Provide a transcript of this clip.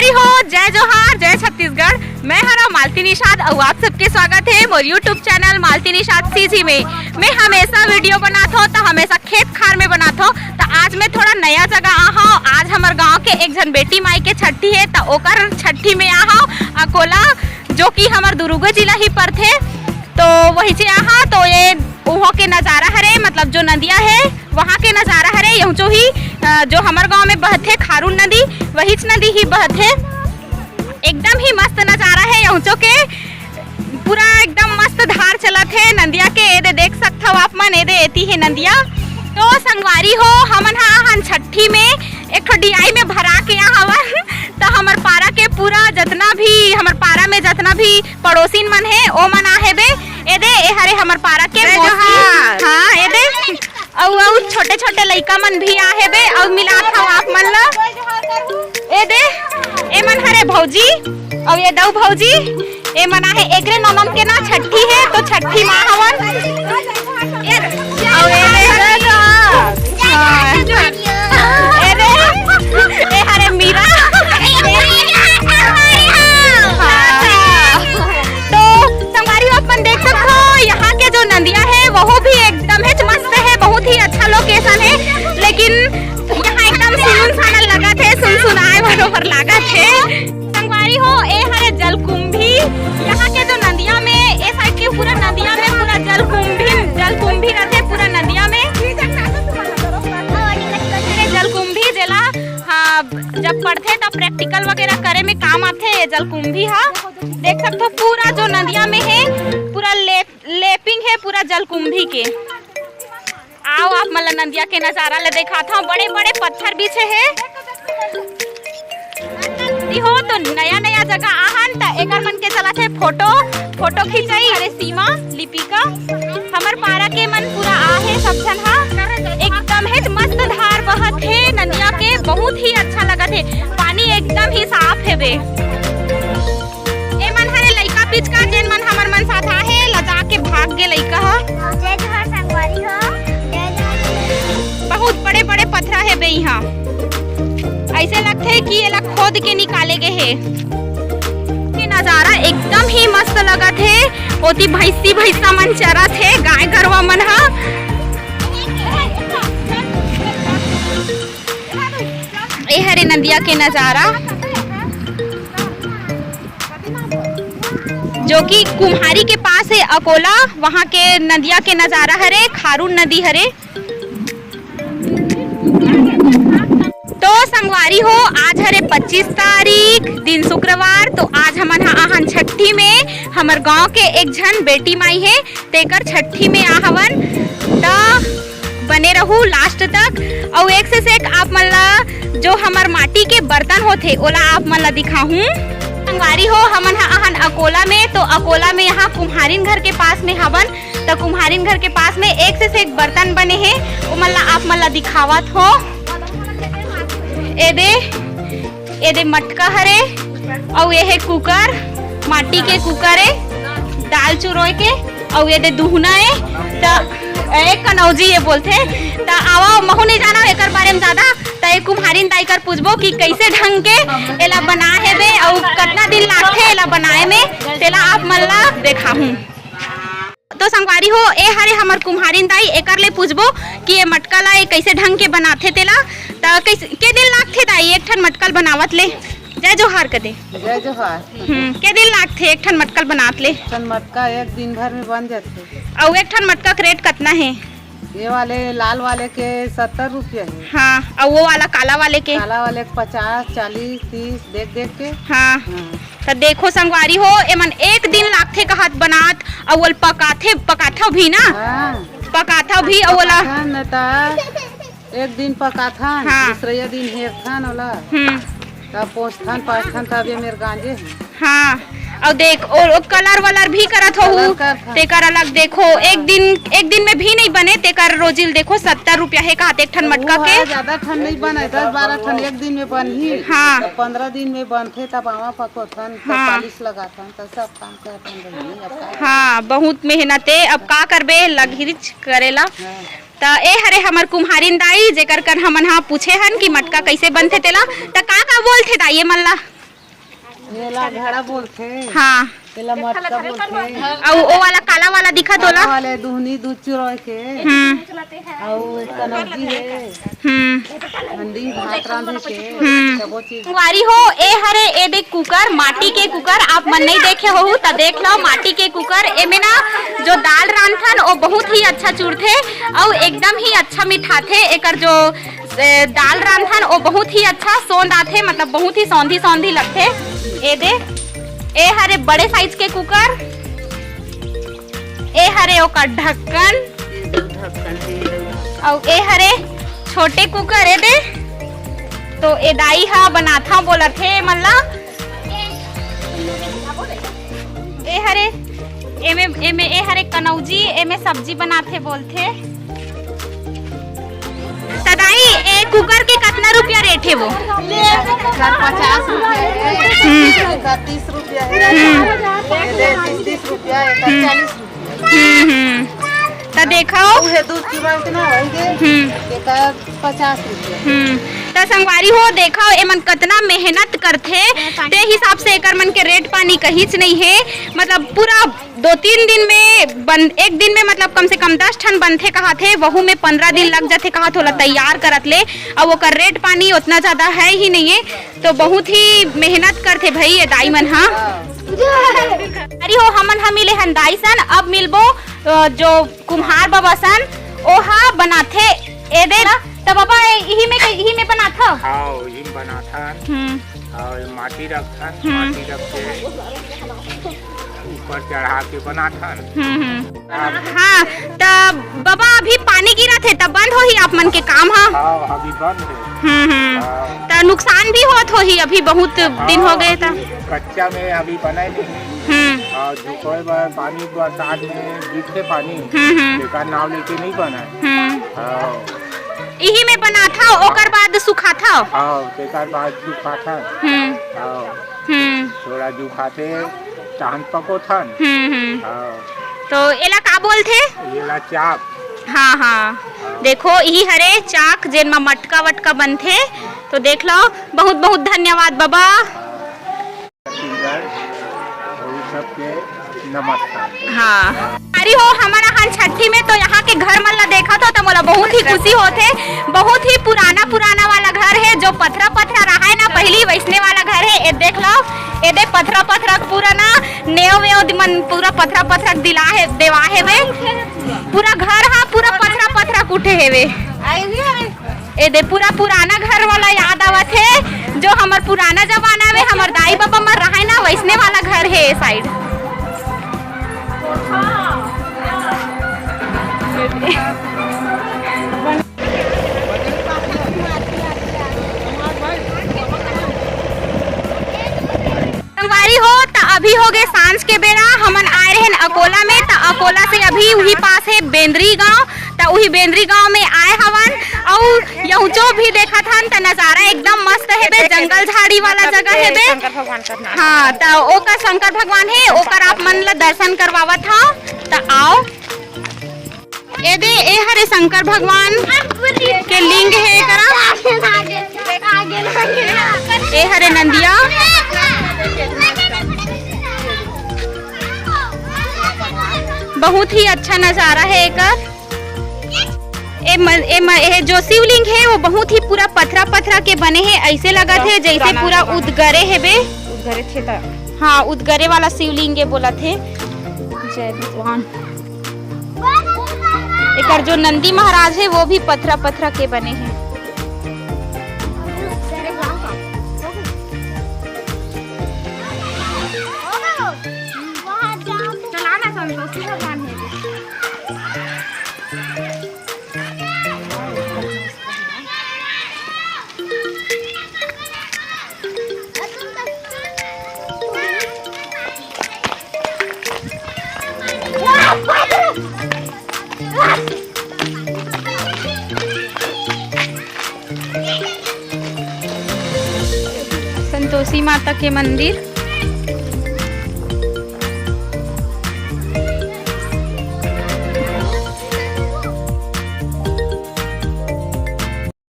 संगवारी हो, जय जोहार, जय छत्तीसगढ़। मैं हरा मालती निषाद और आप सबके स्वागत है मोर यूट्यूब चैनल मालती निषाद सीजी में। मैं हमेशा वीडियो बनाता हूँ तो हमेशा खेत खार में बनाता हूँ। तो आज मैं थोड़ा नया जगह आ हूँ। आज हमारे गांव के एक जन बेटी माई के छठी है तो ओकर छठी में आ हूँ अकोला, जो कि हमारे दुर्ग जिला ही पर थे। तो वही से यहाँ तो ये वहाँ के नज़ारा हरे, मतलब जो नदियाँ है वहाँ के नज़ारा हरे। यहीं जो ही जो हमारे गांव में बहते खारून नदी, वही नदी ही बहते। एकदम ही मस्त नज़ारा है यहाँ के, पूरा एकदम मस्त धार चलत है नदिया के। ये देख सकते हो आप मन, ये एती है नदिया। तो संगवारी हो, हमन हाँ छठी में एक डियाई में भरा के यहाँ तो हमार पारा के पूरा जितना भी हमार पारा में जितना भी पड़ोसिन मन है ओ मन आहे बे। ए दे ए हरे हमार पारा के हाँ ए दे और छोटे छोटे लइका मन भी आहे बे और मिलात हव आप मन ला। ए दे ए मन हरे भौजी और ये दऊ भौजी ए मन आहे एकरे ननम के ना छठी है तो छठी माँ हवन। ए हरे मीरा तो संगवारी अपन देख सकते हो यहाँ के जो नदिया है वो भी एकदम है मस्त है, बहुत ही अच्छा लोकेशन है। लेकिन यहाँ एकदम सुनसान लगा थे, सुनसुनाए बरोबर लगा थे। संगवारी हो ए हरे जलकुंभी, यहाँ के जो नदिया में ए साइड के पूरा नदिया में पूरा जलकुंभी रहते पूरा नदिया में। जलकुंभी जेला हाँ जब पढ़ते तब प्रैक्टिकल वगैरह करे में काम आते है जलकुंभी। हाँ देख सकते हो पूरा जो नदिया में है पूरा लेपिंग है पूरा जलकुंभी के। आओ आप मतलब नदिया के नजारा ले देखा था, बड़े बड़े पत्थर बिछे है हो। तो नया नया जगह आहन त एकर मन के चला थे फोटो खिंचाई। अरे सीमा लिपिका हमर पारा के मन पूरा आहे सब जन। हाँ एकदम है मस्त धार बहत है नदिया के, बहुत ही अच्छा लगा थे। पानी एकदम ही साफ है बे। ए मन हरे लइका पिचका जेन मन हमर मन साथ आहे लजा के भाग गे लइका। ह जय जोहार संगवारी हो, बहुत बड़े बड़े पत्थर है बे यहाँ, ऐसे लगते है कि एला खोद के निकाले गए है। ये नजारा एकदम ही मस्त लगा थे। ओती भैंसा मन चरा थे, गाय गरवा मन। हा ए हरे नदिया के नजारा जो कि कुम्हारी के पास है अकोला, वहाँ के नदिया के नजारा हरे, खारून नदी हरे। तो संगवारी हो आज हरे 25 तारीख दिन शुक्रवार। तो आज हमन आहन छठी में हमर गांव के एक झन बेटी माई है तेकर छठी में आहवन। तो बने रहू लास्ट तक और एक से एक आप मन ला जो हमर माटी के बर्तन होते ओला आप मन ला दिखाऊं। संगवारी हो हमन आहन अकोला में, तो अकोला में यहाँ कुम्हारिन घर के पास में हवन। तो कुम्हारिन घर के पास में एक से एक बर्तन बने हैं, वो मन ला आप मन ला दिखावत हो। ए दे मटका हरे और ये है कुकर, माटी के कुकर है दाल चुरोय के। और ये दे दुहना है तो एक कनौजी ये बोलते। तो आवा महू नहीं जाना एकर बारे में ज्यादा, तो एक कुम्हारिन दाई कर पूछबो कि कैसे ढंग के एला बना है बे और कितना दिन लागथे एला बनाए में, तेला आप मन ला देखाहूं। तो संगवारी हो ए हरे हमर कुम्हारिन दाई एकर ले पूछबो कि ये मटका ला ये कैसे ढंग के बनाथे तेला। तो कैसे के दिन लागथे दाई एक ठन मटकल बनावत ले? जय जोहार कदे। जय जोहार। के दिन लागथे एक ठन मटकल बनात ले? ठन मटका एक दिन भर में बन जाते। और एक ठन मटका का रेट कितना है? ये वाले लाल वाले के 70 रुपये है। हाँ और वो वाला काला वाले के? काला वाले के 50, 40, 30 देख के। हाँ तो देखो संगवारी हो एमन एक दिन लागथे का हाथ बनात और वो पकाथा भी ना। पकाथा भी और वाला एक दिन पकाथा। हाँ। दूसरे दिन हेरथान वाला तब पोंछथान पाँचथान तब ये मेरे गांजे है। हाँ और देख और कलर वलर भी करत हो तेकर अलग। देखो एक दिन में भी नहीं बने तेकर रोजिल देखो 70 रुपया है का एक ठन मटका के। ज्यादा ठन नहीं बने, 10-12 ठन एक दिन में बन ही। हाँ 15 दिन में बनते तब आवा पकोथन 40 लगाथन तो सब काम करथन। हाँ बहुत मेहनत है, अब का करबे लगिच करेला। तो ए हरे हमर कुम्हारिन दाई जेकर कर हमन हाँ पूछे हन कि मटका कैसे बनथे तेला, तो का बोलथे दाई मन ला? एला घड़ा बोलथे, हाँ एला मटका बोलथे। और वो वाला काला वाला दिखत होला वाले दुहनी दूध चुरोय के और कनौजी है, हंडी भात रांधे के सबो चीज। वारी हो ए हरे ए देख कुकर, माटी के कुकर, आप मन नहीं देखे हो तो देख लो माटी के कुकर। एमे ना जो दाल रांधथन वो बहुत ही अच्छा चूड़थे और एकदम ही अच्छा मिठाथे। एकर जो दाल रांधथन वो बहुत ही अच्छा सोंध आथे, मतलब बहुत ही सौंधी सौंधी लगथे। ए दे ए हरे बड़े साइज के कुकर, ए हरे ओकर ढक्कन और ए हरे छोटे कुकर ए दे। तो ए दाई हा बनाथा बोलत हे मल्ला ए हरे एमे ए हरे कनौजी एमे सब्जी बनाथे बोलथे। तदाई ए कुकर के कितना रुपया रेट है वो? 50 रुपया, 30 रुपया, 30 रुपया, 40 रुपया। तो देखो दूध की कितना होंगे, 50 रुपया। तो संगवारी हो देखो एमन कितना मेहनत करथे, ते हिसाब से एकर मन के रेट पानी कहीच नहीं है। मतलब पूरा 2-3 दिन में एक दिन में मतलब कम से कम 10 ठन बनथे कहा थे, वहू में 15 दिन लग जाते कहा थोड़ा तैयार करत ले। और वो कर रेट पानी उतना ज्यादा है ही नहीं है, तो बहुत ही मेहनत करथे भाई ये दाई मन। हाँ अरे हो हमन मिले हन दाई सन, अब मिलबो जो कुम्हार बाबा सन ओहा बनाथे ए दे ना। तो बाबा यही में बनाथा? हाँ यही बनाथा और माटी रखथन, माटी रख के ऊपर चढ़ा के बनाथन। हाँ तो बाबा अभी पानी गिरा थे तब बंद होही आप मन के काम? हाँ अभी बंद है। तो नुकसान भी होत होही अभी बहुत दिन हो गए था। कच्चा में अभी बनाए नहीं और जो कोई बार पानी बरसात में गिरते पानी बेकार नाव लेके नहीं बनाए। यही में बना था ओकर बाद सुखा था। हाँ बेकार बाद सुखा था, थोड़ा जुखाते चाहन पको थन। तो एला का बोलथे? एला चाक। हाँ हाँ देखो यही हरे चाक जेन में मटका वटका बनथे। तो देख लो बहुत बहुत धन्यवाद बाबा। सबके नमस्कार। हाँ अरे हो हमारा हाल छठी में तो यहाँ के घर मन ला देखा तो मोला बहुत ही खुशी होते। बहुत ही पुराना वाला घर है जो पथरा रहा है ना पहली वैसने वाला घर है। ये देख लो ये दे पथरा पूरा ना नेव मन पूरा पथरा दिला है देवा है वे पूरा घर। हाँ पूरा पथरा कुटे है वे। ये दे पूरा पुराना घर वाला याद आवत है जो हमार पुराना जमाना में हमार दाई बाबा मर रहा है ना वैसने वाला घर है ये साइड। संगवारी हो तो अभी हो गए सांझ के बेरा हमन आए रहे अकोला में। तो अकोला से अभी वही पास है बेंद्री गांव। तो वही बेंद्री गांव में आए हवन और यहाँ जो भी देखा था तो नजारा एकदम मस्त है बे, जंगल झाड़ी वाला जगह है बे। हाँ तो ओकर शंकर भगवान है ओकर आप मन ला दर्शन करवावा था। तो आओ ए दे ए हरे शंकर भगवान के लिंग है करा ए हरे नंदिया। बहुत ही अच्छा नजारा है एकर। ए जो शिवलिंग है वो बहुत ही पूरा पथरा के बने हैं। ऐसे लगा थे जैसे पूरा उदगरे है बे। उदगरे थे हाँ उदगरे वाला शिवलिंग है बोला थे। जय भगवान। एकर जो नंदी महाराज है वो भी पथरा के बने हैं। संतोषी माता के मंदिर।